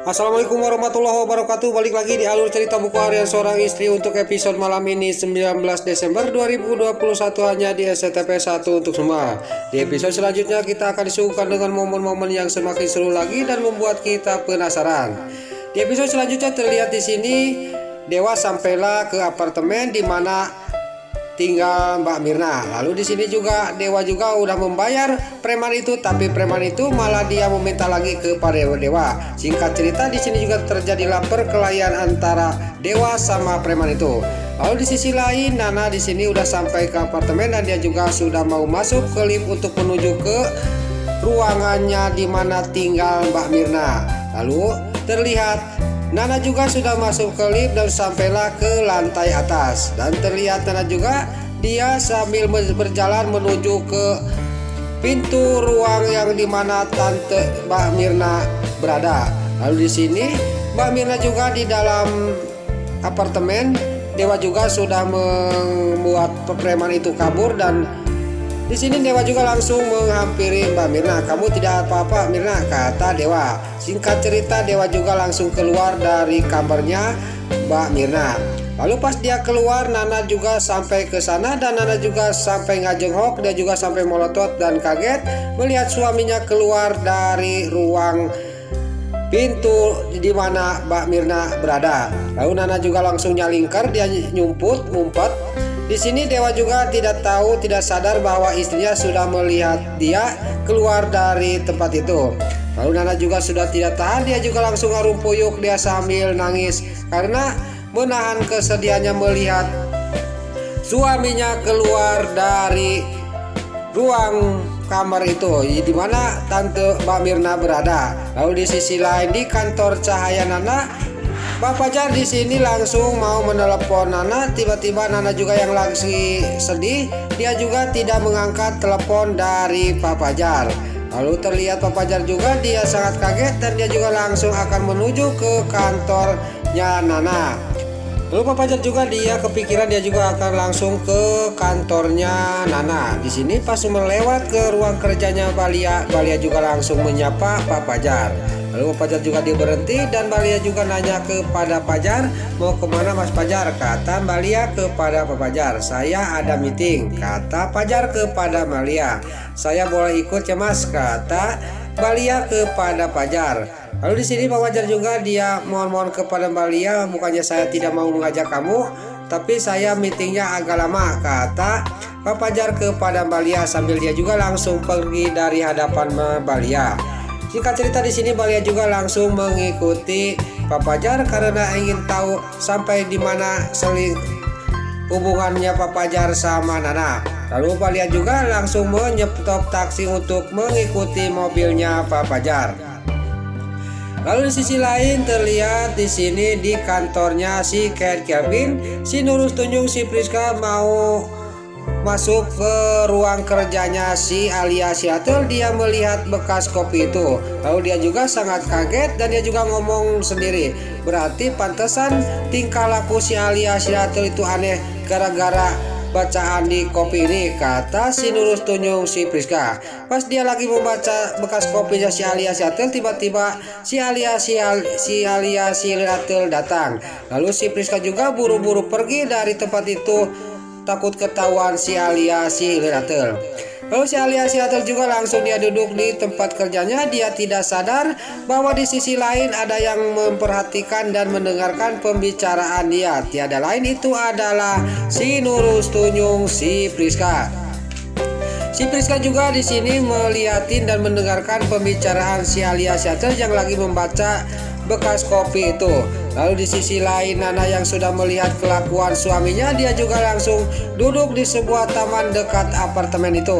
Assalamualaikum warahmatullahi wabarakatuh. Balik lagi di alur cerita buku harian seorang istri untuk episode malam ini 19 Desember 2021 hanya di SCTP 1 untuk semua. Di episode selanjutnya kita akan disuguhkan dengan momen-momen yang semakin seru lagi dan membuat kita penasaran. Di episode selanjutnya terlihat di sini Dewa sampailah ke apartemen di mana tinggal Mbak Mirna. Lalu di sini juga Dewa juga udah membayar preman itu, tapi preman itu malah dia meminta lagi kepada Dewa. Singkat cerita di sini juga terjadilah perkelahian antara Dewa sama preman itu. Lalu di sisi lain Nana di sini udah sampai ke apartemen dan dia juga sudah mau masuk ke lift untuk menuju ke ruangannya di mana tinggal Mbak Mirna. Lalu terlihat Nana juga sudah masuk ke lift dan sampailah ke lantai atas. Dan terlihat Nana juga dia sambil berjalan menuju ke pintu ruang yang dimana tante Mbak Mirna berada. Lalu di sini Mbak Mirna juga di dalam apartemen. Dewa juga sudah membuat preman itu kabur dan di sini Dewa juga langsung menghampiri Mbak Mirna. "Kamu tidak apa-apa Mirna," kata Dewa. Singkat cerita Dewa juga langsung keluar dari kamarnya Mbak Mirna. Lalu pas dia keluar Nana juga sampai ke sana dan Nana juga sampai ngajenghok. Dia juga sampai melotot dan kaget melihat suaminya keluar dari ruang pintu di mana Mbak Mirna berada. Lalu Nana juga langsung nyalingkar, dia ngumpet. Di sini Dewa juga tidak sadar bahwa istrinya sudah melihat dia keluar dari tempat itu. Lalu Nana juga sudah tidak tahan, dia juga langsung ngarumpuyuk, dia sambil nangis karena menahan kesedihannya melihat suaminya keluar dari ruang kamar itu di mana tante Mbak Mirna berada. Lalu di sisi lain di kantor Cahaya Nana, Pak Fajar di sini langsung mau menelepon Nana. Tiba-tiba Nana juga yang lagi sedih, dia juga tidak mengangkat telepon dari Pak Fajar. Lalu terlihat Pak Fajar juga dia sangat kaget dan dia juga langsung akan menuju ke kantornya Nana. Lalu Pak Fajar juga dia kepikiran dia juga akan langsung ke kantornya Nana. Di sini pas melewat ke ruang kerjanya Balia juga langsung menyapa Pak Fajar. Lalu Pak Fajar juga dia berhenti dan Balia juga nanya kepada Fajar, "Mau kemana Mas Fajar?" Kata Balia kepada Pak Fajar. "Saya ada meeting," kata Fajar kepada Balia. "Saya boleh ikut ya Mas?" kata Balia kepada Fajar. Lalu di sini Pak Fajar juga dia mohon kepada Balia, "Bukannya saya tidak mau mengajak kamu, tapi saya meetingnya agak lama," kata Pak Fajar kepada Balia sambil dia juga langsung pergi dari hadapan Balia. Singkat cerita di sini Balia juga langsung mengikuti Pak Fajar karena ingin tahu sampai di mana hubungannya Pak Fajar sama Nana. Lalu Balia juga langsung menyetop taksi untuk mengikuti mobilnya Pak Fajar. Lalu di sisi lain terlihat di sini di kantornya si Kevin, si Nurul Tunjung, si Priska mau masuk ke ruang kerjanya si Alia Seattle. Dia melihat bekas kopi itu. Lalu dia juga sangat kaget dan dia juga ngomong sendiri, "Berarti pantesan tingkah laku si Alia Seattle itu aneh gara-gara bacaan di kopi ini," kata si Nurul Tunjung si Priska. Pas dia lagi membaca bekas kopinya si Alia Seattle, tiba-tiba si Alia Seattle datang. Lalu si Priska juga buru-buru pergi dari tempat itu, takut ketahuan si Alia Seattle. Lalu si Alia Seattle juga langsung dia duduk di tempat kerjanya. Dia tidak sadar bahwa di sisi lain ada yang memperhatikan dan mendengarkan pembicaraan dia. Tiada lain itu adalah si Nurul Tunjung si Priska. Si Priska juga di sini melihatin dan mendengarkan pembicaraan si Alia Seattle yang lagi membaca bekas kopi itu. Lalu di sisi lain Nana yang sudah melihat kelakuan suaminya, dia juga langsung duduk di sebuah taman dekat apartemen itu.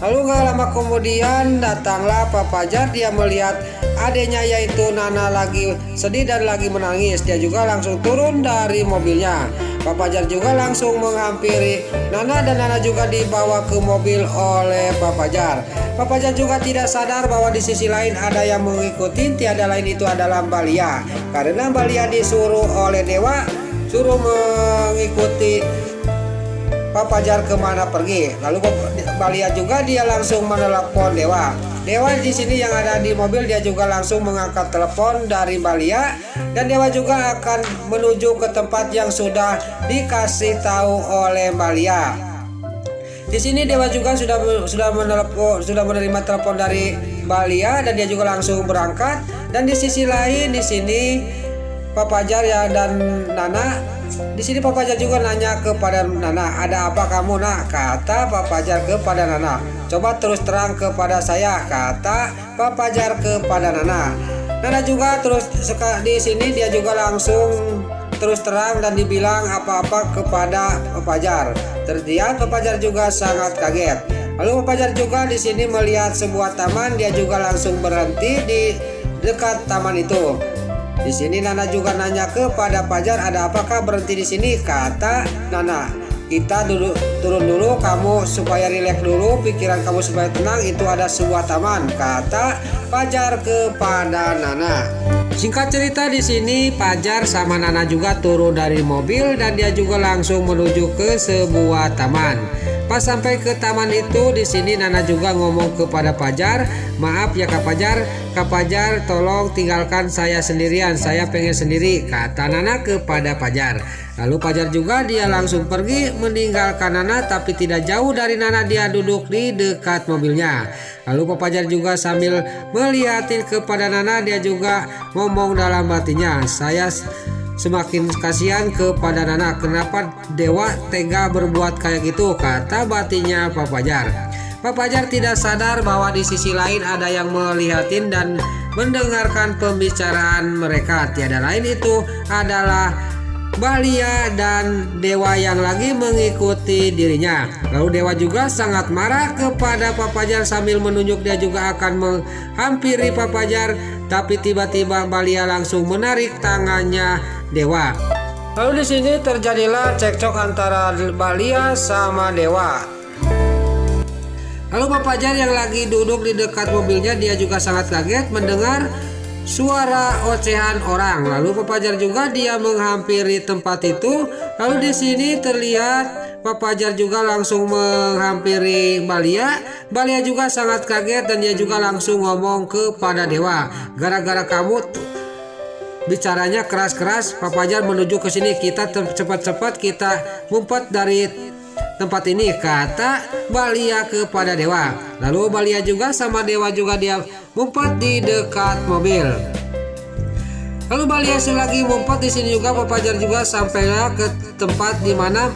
Lalu gak lama kemudian datanglah Pak Fajar. Dia melihat adanya yaitu Nana lagi sedih dan lagi menangis. Dia juga langsung turun dari mobilnya. Pak Fajar juga langsung menghampiri Nana dan Nana juga dibawa ke mobil oleh Pak Fajar. Pak Fajar juga tidak sadar bahwa di sisi lain ada yang mengikuti. Tiada lain itu adalah Balia. Karena Balia disuruh oleh Dewa suruh mengikuti Pak Fajar kemana pergi. Lalu Balia juga dia langsung menelepon Dewa. Dewa di sini yang ada di mobil dia juga langsung mengangkat telepon dari Balia dan Dewa juga akan menuju ke tempat yang sudah dikasih tahu oleh Balia. Di sini Dewa juga sudah menerima telepon dari Balia dan dia juga langsung berangkat. Dan di sisi lain di sini Pak Fajar ya dan Nana. Di sini Pak Fajar juga nanya kepada Nana, "Ada apa kamu, Nak?" Kata Pak Fajar kepada Nana. "Coba terus terang kepada saya," kata Pak Fajar kepada Nana. Nana juga terus di sini dia juga langsung terus terang dan dibilang apa-apa kepada Pak Fajar. Terlihat Pak Fajar juga sangat kaget. Lalu Pak Fajar juga di sini melihat sebuah taman, dia juga langsung berhenti di dekat taman itu. Di sini Nana juga nanya kepada Fajar, "Ada apakah berhenti di sini?" Kata Nana, "Kita turun dulu, kamu supaya rileks dulu, pikiran kamu supaya tenang, itu ada sebuah taman," kata Fajar kepada Nana. Singkat cerita di sini Fajar sama Nana juga turun dari mobil dan dia juga langsung menuju ke sebuah taman. Pas sampai ke taman itu di sini Nana juga ngomong kepada Fajar, "Maaf ya Kak Fajar, tolong tinggalkan saya sendirian, saya pengen sendiri," kata Nana kepada Fajar. Lalu Fajar juga dia langsung pergi meninggalkan Nana, tapi tidak jauh dari Nana dia duduk di dekat mobilnya. Lalu Pak Fajar juga sambil melihatin kepada Nana dia juga ngomong dalam hatinya, "Saya semakin kasihan kepada Nana, kenapa Dewa tega berbuat kayak gitu," kata batinnya Pak Fajar. Pak Fajar tidak sadar bahwa di sisi lain ada yang melihatin dan mendengarkan pembicaraan mereka. Tiada lain itu adalah Balia dan Dewa yang lagi mengikuti dirinya. Lalu Dewa juga sangat marah kepada Pak Fajar sambil menunjuk dia juga akan menghampiri Pak Fajar, tapi tiba-tiba Balia langsung menarik tangannya Dewa. Lalu di sini terjadilah cekcok antara Balia sama Dewa. Lalu Pak Fajar yang lagi duduk di dekat mobilnya dia juga sangat kaget mendengar suara ocehan orang. Lalu Pak Fajar juga dia menghampiri tempat itu. Lalu di sini terlihat Pak Fajar juga langsung menghampiri Balia. Balia juga sangat kaget dan dia juga langsung ngomong kepada Dewa, "Gara-gara kamu bicaranya keras-keras, Pak Fajar menuju ke sini, kita cepat-cepat kita ngumpet dari tempat ini," kata Balia kepada Dewa. Lalu Balia juga sama Dewa juga dia ngumpet di dekat mobil. Lalu Balia selagi ngumpet di sini juga Pak Fajar juga sampailah ke tempat di mana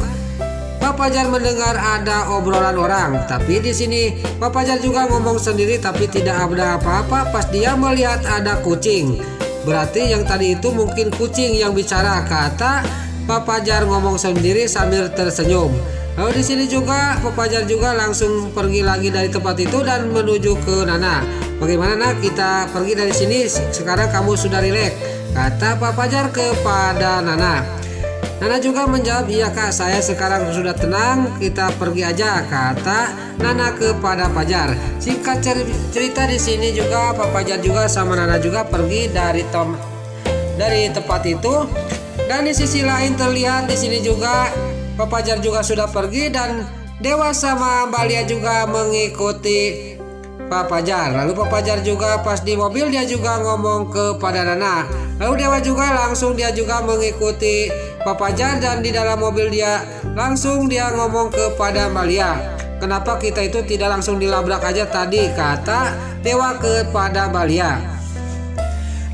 Pak Fajar mendengar ada obrolan orang. Tapi di sini Pak Fajar juga ngomong sendiri tapi tidak ada apa-apa pas dia melihat ada kucing. Berarti yang tadi itu mungkin kucing yang bicara, kata Pak Fajar ngomong sendiri sambil tersenyum. Lalu di sini juga Pak Fajar juga langsung pergi lagi dari tempat itu dan menuju ke Nana. "Bagaimana Nak, kita pergi dari sini, sekarang kamu sudah rileks," kata Pak Fajar kepada Nana. Nana juga menjawab, "Iya Kak, saya sekarang sudah tenang, kita pergi aja," kata Nana kepada Fajar. Singkat cerita di sini juga Pak Fajar juga sama Nana juga pergi dari tempat itu. Dan di sisi lain terlihat di sini juga Pak Fajar juga sudah pergi dan Dewa sama Balia juga mengikuti Pak Fajar. Lalu Pak Fajar juga pas di mobil dia juga ngomong kepada Nana. Lalu Dewa juga langsung dia juga mengikuti Pak Fajar dan di dalam mobil dia langsung dia ngomong kepada Balia, "Kenapa kita itu tidak langsung dilabrak aja tadi," kata Dewa kepada Balia.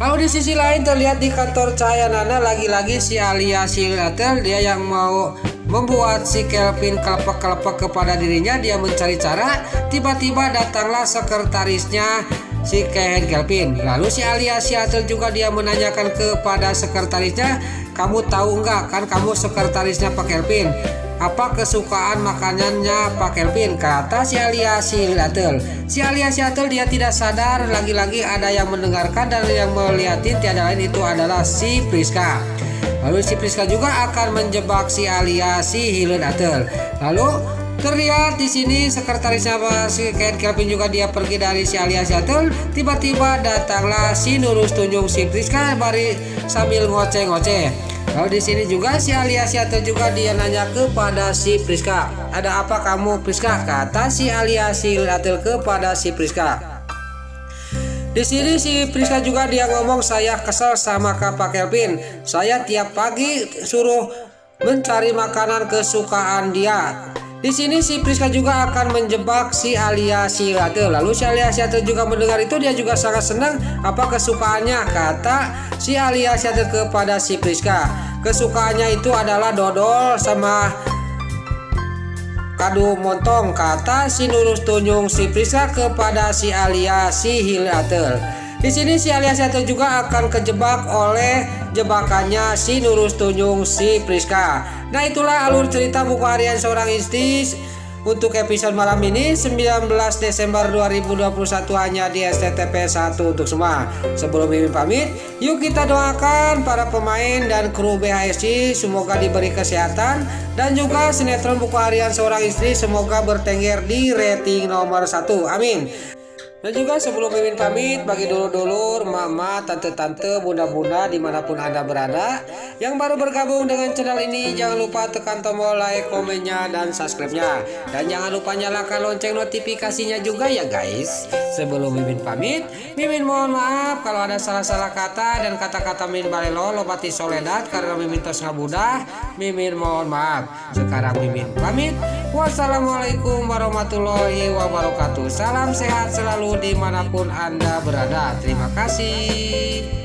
Lalu di sisi lain terlihat di kantor Cahaya Nana lagi-lagi si Alia si Latel dia yang mau membuat si Kelvin kelepek-kelepek kepada dirinya. Dia mencari cara, tiba-tiba datanglah sekretarisnya si Kelvin. Lalu si Alia si Latel juga dia menanyakan kepada sekretarisnya, "Kamu tahu enggak, kan kamu sekretarisnya Pak Kelvin, apa kesukaan makanannya Pak Kelvin?" kata si Alia si Latel. Si Alia si Latel dia tidak sadar lagi-lagi ada yang mendengarkan dan yang melihatin tiada lain itu adalah si Priska. Lalu si Priska juga akan menjebak si Alia si Latel. Lalu terlihat di sini sekretarisnya si Kelvin juga dia pergi dari si Alia si Latel. Tiba-tiba datanglah si Nurus tunjung si Priska sambil ngoceh-ngoceh. Kalau di sini juga si Aliasiatel juga dia nanya kepada si Priska, ada apa kamu Priska? Kata si Aliasiatel kepada si Priska. Di sini si Priska juga dia ngomong, saya kesel sama Pak Kelvin. Saya tiap pagi suruh mencari makanan kesukaan dia. Di sini si Priska juga akan menjebak si Aliasiatel. Lalu si Aliasiatel juga mendengar itu, dia juga sangat senang. Apa kesukaannya? Kata si Aliasiatel kepada si Priska. Kesukaannya itu adalah dodol sama kadu montong, kata si Nurus tunjung si Priska kepada si Aliasiatel. Di sini si Aliasiatel juga akan kejebak oleh jebakannya si Nurus tunjung si Priska. Nah, itulah alur cerita buku harian seorang istri untuk episode malam ini 19 Desember 2021 hanya di SCTP 1 untuk semua. Sebelum Mimin pamit, yuk kita doakan para pemain dan kru BHSI semoga diberi kesehatan, dan juga sinetron buku harian seorang istri semoga bertengger di rating nomor 1. Amin. Dan juga sebelum Mimin pamit, bagi dulur-dulur, mama, tante-tante, bunda-bunda dimanapun Anda berada yang baru bergabung dengan channel ini, jangan lupa tekan tombol like, komennya, dan subscribe-nya. Dan jangan lupa nyalakan lonceng notifikasinya juga ya guys. Sebelum Mimin pamit, Mimin mohon maaf kalau ada salah-salah kata dan kata-kata Mimin balelo lobati soledat karena Mimin tos ngabudah. Mimin mohon maaf. Sekarang Mimin pamit. Wassalamualaikum warahmatullahi wabarakatuh. Salam sehat selalu dimanapun Anda berada. Terima kasih.